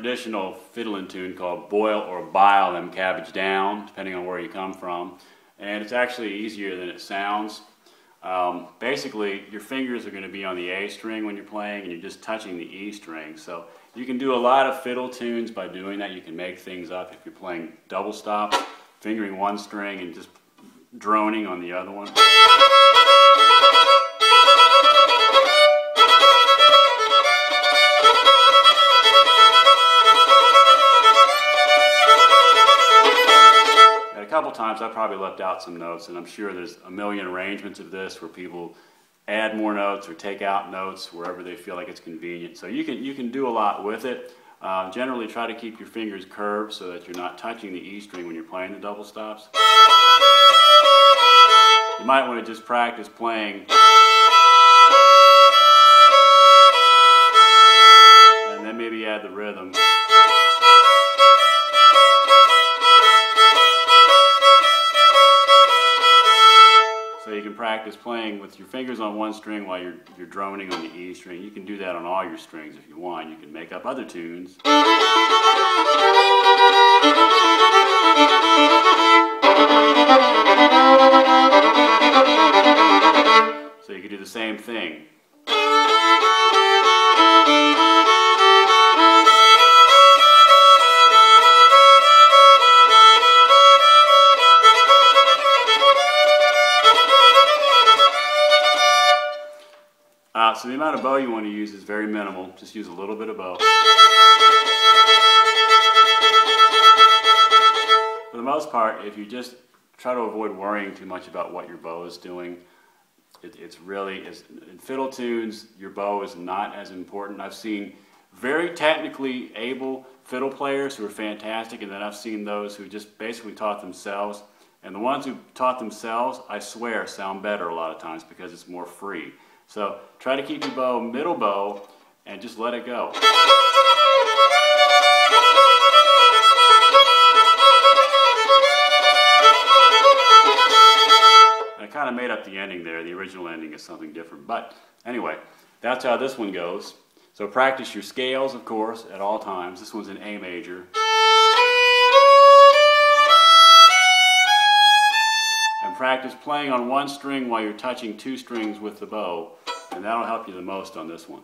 traditional fiddling tune called Boil or Bile them cabbage down, depending on where you come from. And it's actually easier than it sounds. Basically, your fingers are going to be on the A string when you're playing, and you're just touching the E string. So you can do a lot of fiddle tunes by doing that. You can make things up if you're playing double stops, fingering one string and just droning on the other one. A couple times I probably left out some notes, and I'm sure there's a million arrangements of this where people add more notes or take out notes wherever they feel like it's convenient. So you can do a lot with it. Generally try to keep your fingers curved so that you're not touching the E string when you're playing the double stops. You might want to just practice playing and then maybe add the rhythm. So you can practice playing with your fingers on one string while you're droning on the E string. You can do that on all your strings if you want. You can make up other tunes. So you can do the same thing. So the amount of bow you want to use is very minimal. Just use a little bit of bow. For the most part, if you just try to avoid worrying too much about what your bow is doing, it's really, in fiddle tunes, your bow is not as important. I've seen very technically able fiddle players who are fantastic, and then I've seen those who just basically taught themselves. And the ones who taught themselves, I swear, sound better a lot of times because it's more free. So try to keep your bow middle bow and just let it go. I kind of made up the ending there. The original ending is something different. But anyway, that's how this one goes. So practice your scales, of course, at all times. This one's in A major. Practice playing on one string while you're touching two strings with the bow, and that'll help you the most on this one.